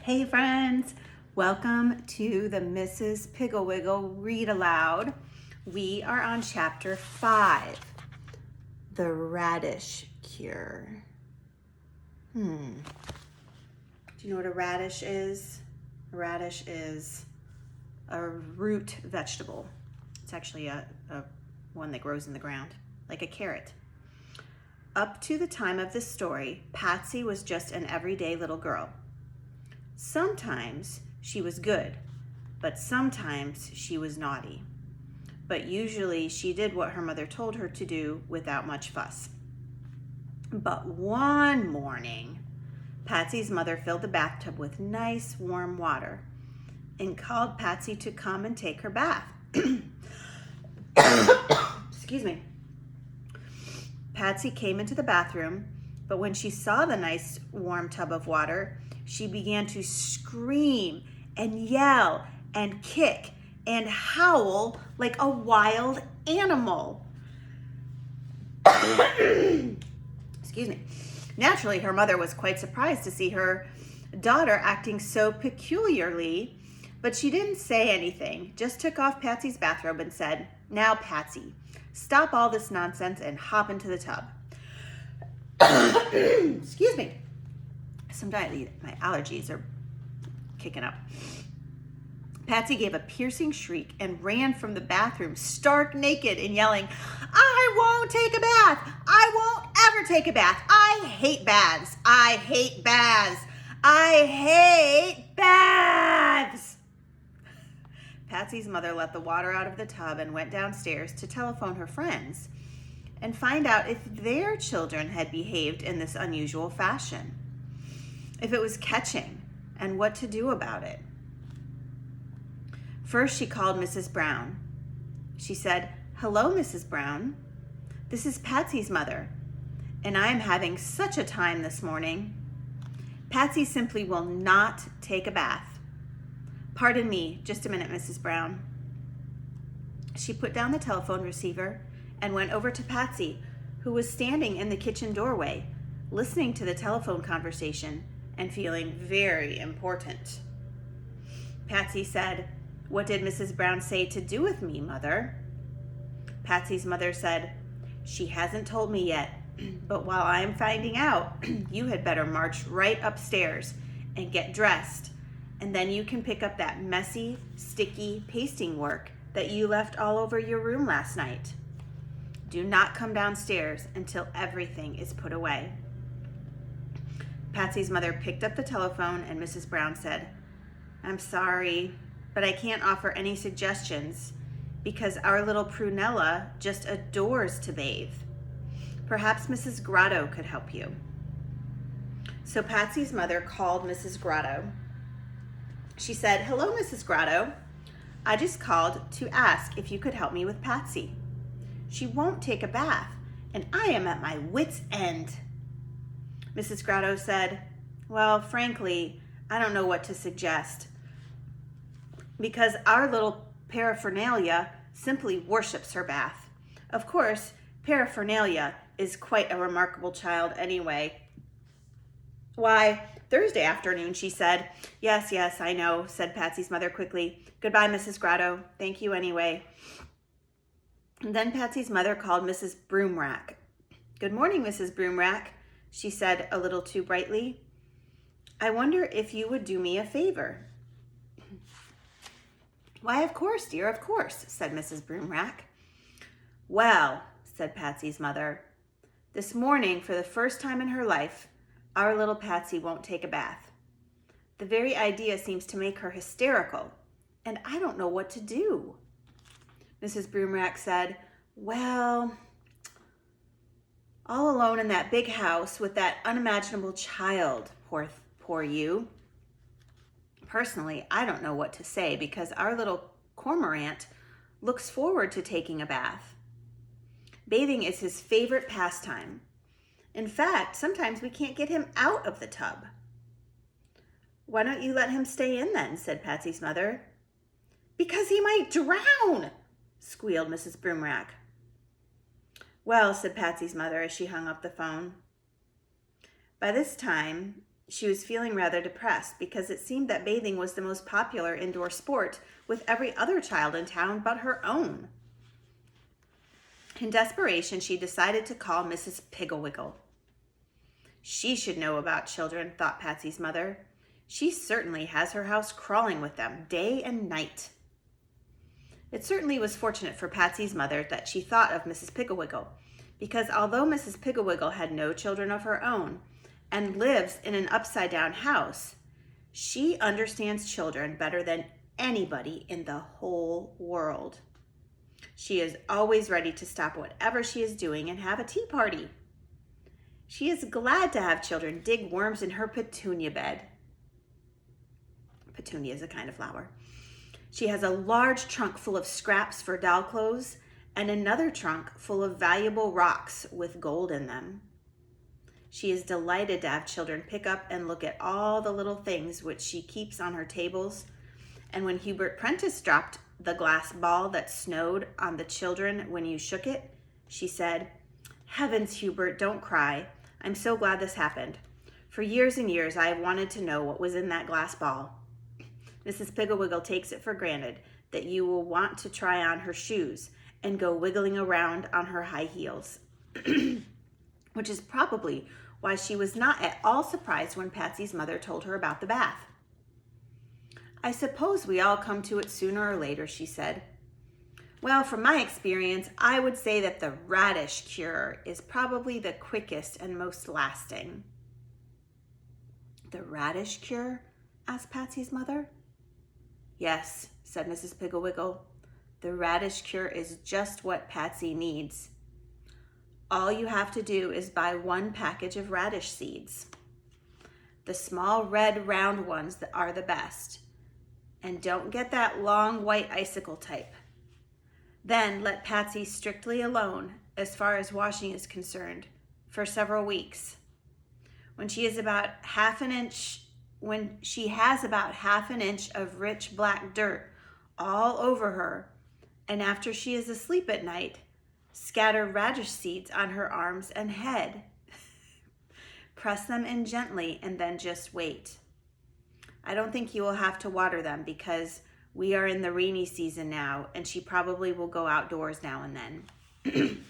Hey friends, welcome to the Mrs. Piggle Wiggle Read Aloud. We are on chapter 5, The Radish Cure. Do you know what a radish is? A radish is a root vegetable. It's actually a one that grows in the ground, like a carrot. Up to the time of this story, Patsy was just an everyday little girl. Sometimes she was good, but sometimes she was naughty. But usually she did what her mother told her to do without much fuss. But one morning, Patsy's mother filled the bathtub with nice warm water and called Patsy to come and take her bath. Excuse me. Patsy came into the bathroom, but when she saw the nice warm tub of water, she began to scream and yell and kick and howl like a wild animal. Excuse me. Naturally, her mother was quite surprised to see her daughter acting so peculiarly, but she didn't say anything, just took off Patsy's bathrobe and said, "Now, Patsy, stop all this nonsense and hop into the tub." Excuse me. Sometimes my allergies are kicking up. Patsy gave a piercing shriek and ran from the bathroom, stark naked and yelling, "I won't take a bath! I won't ever take a bath! I hate baths! I hate baths! I hate baths!" Patsy's mother let the water out of the tub and went downstairs to telephone her friends and find out if their children had behaved in this unusual fashion, if it was catching, and what to do about it. First, she called Mrs. Brown. She said, "Hello, Mrs. Brown. This is Patsy's mother, and I am having such a time this morning. Patsy simply will not take a bath. Pardon me, just a minute, Mrs. Brown." She put down the telephone receiver and went over to Patsy, who was standing in the kitchen doorway, listening to the telephone conversation and feeling very important. Patsy said, "What did Mrs. Brown say to do with me, Mother?" Patsy's mother said, "She hasn't told me yet, but while I am finding out, you had better march right upstairs and get dressed, and then you can pick up that messy, sticky pasting work that you left all over your room last night. Do not come downstairs until everything is put away." Patsy's mother picked up the telephone and Mrs. Brown said, "I'm sorry, but I can't offer any suggestions because our little Prunella just adores to bathe. Perhaps Mrs. Grotto could help you." So Patsy's mother called Mrs. Grotto. She said, "Hello, Mrs. Grotto. I just called to ask if you could help me with Patsy. She won't take a bath, and I am at my wit's end." Mrs. Grotto said, "Well, frankly, I don't know what to suggest because our little Paraphernalia simply worships her bath. Of course, Paraphernalia is quite a remarkable child anyway. Why, Thursday afternoon, she said." Yes, I know," said Patsy's mother quickly. "Goodbye, Mrs. Grotto. Thank you anyway." And then Patsy's mother called Mrs. Broomrack. "Good morning, Mrs. Broomrack," she said a little too brightly. "I wonder if you would do me a favor." "Why, of course, dear, of course," said Mrs. Broomrack. "Well," said Patsy's mother, "this morning, for the first time in her life, our little Patsy won't take a bath. The very idea seems to make her hysterical, and I don't know what to do." Mrs. Broomrack said, "Well, all alone in that big house with that unimaginable child, poor you. Personally, I don't know what to say because our little Cormorant looks forward to taking a bath. Bathing is his favorite pastime. In fact, sometimes we can't get him out of the tub." "Why don't you let him stay in then?" said Patsy's mother. "Because he might drown," squealed Mrs. Broomrack. "Well," said Patsy's mother as she hung up the phone, "by this time She was feeling rather depressed because it seemed that bathing was the most popular indoor sport with every other child in town but her own. In desperation, she decided to call Mrs. Pigglewiggle. She should know about children, thought Patsy's mother. She certainly has her house crawling with them day and night. It certainly was fortunate for Patsy's mother that she thought of Mrs. Pigglewiggle, because although Mrs. Pigglewiggle had no children of her own and lives in an upside-down house, she understands children better than anybody in the whole world. She is always ready to stop whatever she is doing and have a tea party. She is glad to have children dig worms in her petunia bed. Petunia is a kind of flower. She has a large trunk full of scraps for doll clothes and another trunk full of valuable rocks with gold in them. She is delighted to have children pick up and look at all the little things which she keeps on her tables. And when Hubert Prentice dropped the glass ball that snowed on the children when you shook it, she said, "Heavens, Hubert, don't cry. I'm so glad this happened. For years and years I have wanted to know what was in that glass ball." Mrs. Pigglewiggle takes it for granted that you will want to try on her shoes and go wiggling around on her high heels, which is probably why she was not at all surprised when Patsy's mother told her about the bath. "I suppose we all come to it sooner or later," she said. "Well, from my experience, I would say that the radish cure is probably the quickest and most lasting." "The radish cure?" asked Patsy's mother. "Yes," said Mrs. Pigglewiggle. "The radish cure is just what Patsy needs. All you have to do is buy one package of radish seeds. The small red round ones that are the best. And don't get that long white icicle type. Then let Patsy strictly alone, as far as washing is concerned, for several weeks. When she has about half an inch of rich black dirt all over her, and after she is asleep at night, scatter radish seeds on her arms and head. Press them in gently and then just wait. I don't think you will have to water them because we are in the rainy season now, and she probably will go outdoors now and then.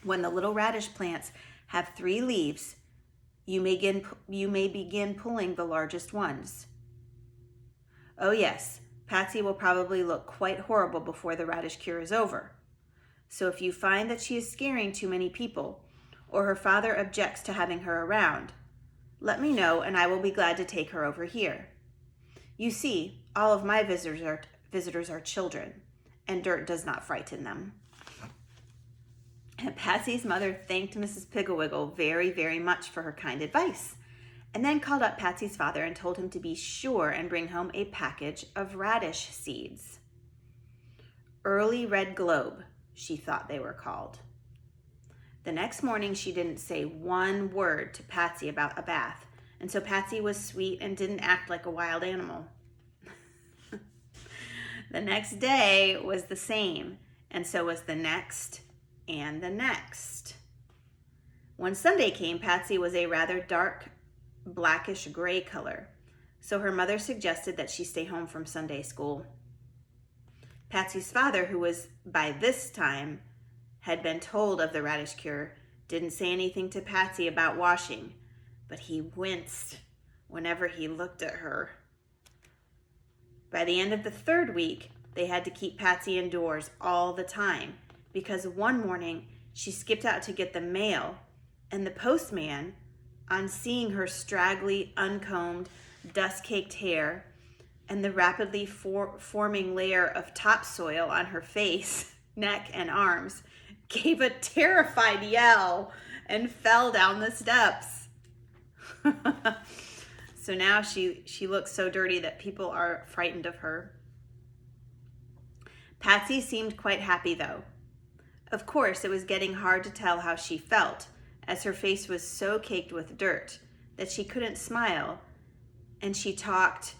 When the little radish plants have 3 leaves, you may begin pulling the largest ones. Oh yes, Patsy will probably look quite horrible before the radish cure is over. So if you find that she is scaring too many people, or her father objects to having her around, let me know and I will be glad to take her over here. You see, all of my visitors are children, and dirt does not frighten them." And Patsy's mother thanked Mrs. Pigglewiggle very, very much for her kind advice, and then called up Patsy's father and told him to be sure and bring home a package of radish seeds. Early Red Globe, she thought they were called. The next morning, she didn't say one word to Patsy about a bath, and so Patsy was sweet and didn't act like a wild animal. The next day was the same, and so was the next and the next. When Sunday came, Patsy was a rather dark, blackish gray color, so her mother suggested that she stay home from Sunday school. Patsy's father, who was by this time had been told of the radish cure, didn't say anything to Patsy about washing, but he winced whenever he looked at her. By the end of the 3rd week, they had to keep Patsy indoors all the time because one morning she skipped out to get the mail, and the postman, on seeing her straggly, uncombed, dust-caked hair and the rapidly forming layer of topsoil on her face, neck, and arms, gave a terrified yell and fell down the steps. So now she looks so dirty that people are frightened of her. Patsy seemed quite happy, though. Of course, it was getting hard to tell how she felt, as her face was so caked with dirt that she couldn't smile, and she talked,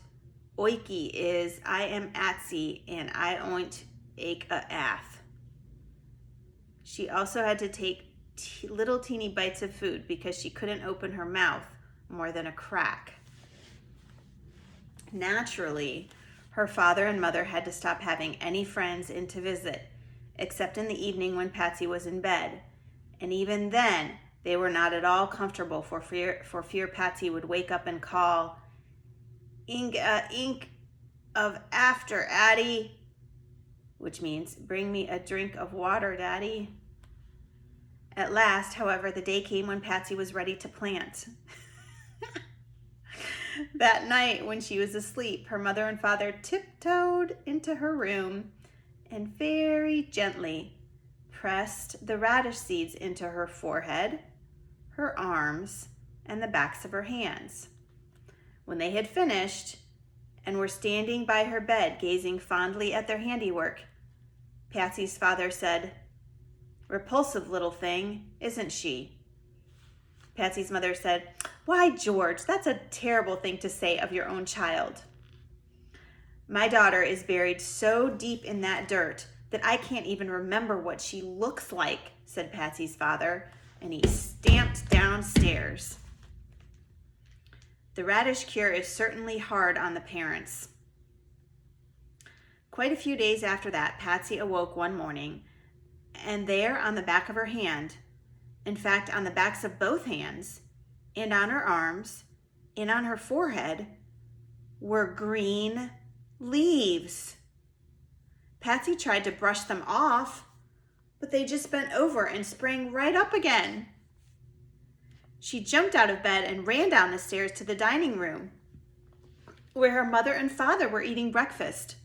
"Oiki is, I am Atsy, and I oint ache a ath." She also had to take little teeny bites of food because she couldn't open her mouth more than a crack. Naturally, her father and mother had to stop having any friends in to visit, except in the evening when Patsy was in bed. And even then, they were not at all comfortable for fear Patsy would wake up and call, ink of after, Addie," which means, "Bring me a drink of water, Daddy." At last, however, the day came when Patsy was ready to plant. That night, when she was asleep, her mother and father tiptoed into her room and very gently pressed the radish seeds into her forehead, her arms, and the backs of her hands. When they had finished and were standing by her bed gazing fondly at their handiwork, Patsy's father said, "Repulsive little thing, isn't she?" Patsy's mother said, "Why, George, that's a terrible thing to say of your own child." "My daughter is buried so deep in that dirt that I can't even remember what she looks like," said Patsy's father, and he stamped downstairs. The radish cure is certainly hard on the parents. Quite a few days after that, Patsy awoke one morning, and there on the back of her hand, in fact, on the backs of both hands, and on her arms, and on her forehead, were green leaves. Patsy tried to brush them off, but they just bent over and sprang right up again. She jumped out of bed and ran down the stairs to the dining room, where her mother and father were eating breakfast.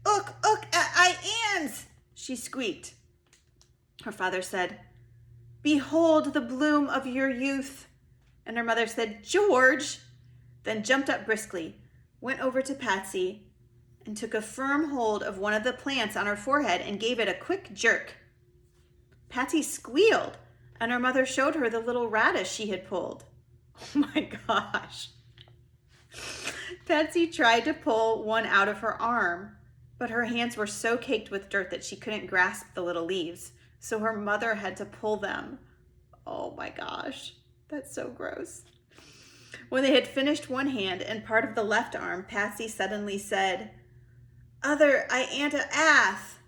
"Ook, I ands," she squeaked. Her father said, "Behold the bloom of your youth." And her mother said, "George," then jumped up briskly, went over to Patsy, and took a firm hold of one of the plants on her forehead and gave it a quick jerk. Patsy squealed, and her mother showed her the little radish she had pulled. Oh my gosh. Patsy tried to pull one out of her arm, but her hands were so caked with dirt that she couldn't grasp the little leaves, so her mother had to pull them. Oh my gosh, that's so gross. When they had finished one hand and part of the left arm, Patsy suddenly said, "Other, I ant a ath."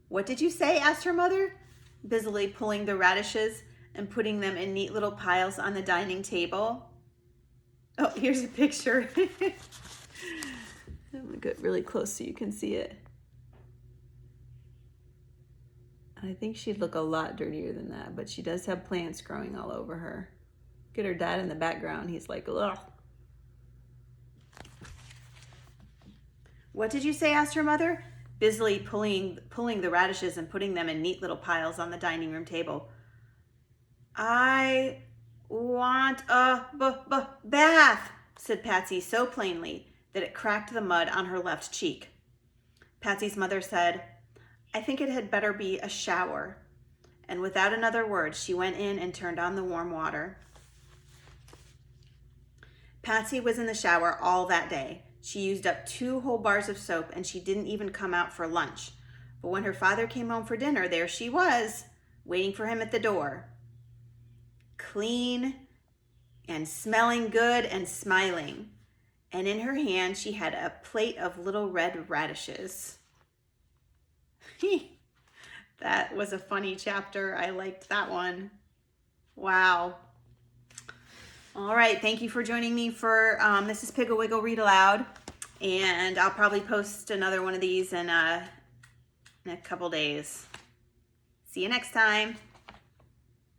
"What did you say?" asked her mother, busily pulling the radishes and putting them in neat little piles on the dining table. Oh, here's a picture. I'm gonna get really close so you can see it. I think she'd look a lot dirtier than that, but she does have plants growing all over her. Look at her dad in the background. He's like, ugh. "What did you say?" asked her mother, busily pulling the radishes and putting them in neat little piles on the dining room table. "I want a bath," said Patsy so plainly that it cracked the mud on her left cheek. Patsy's mother said, "I think it had better be a shower." And without another word, she went in and turned on the warm water. Patsy was in the shower all that day. She used up 2 whole bars of soap, and she didn't even come out for lunch. But when her father came home for dinner, there she was, waiting for him at the door. Clean and smelling good and smiling. And in her hand, she had a plate of little red radishes. That was a funny chapter. I liked that one. Wow. All right, thank you for joining me for Mrs. Piggle Wiggle Read Aloud. And I'll probably post another one of these in a couple days. See you next time.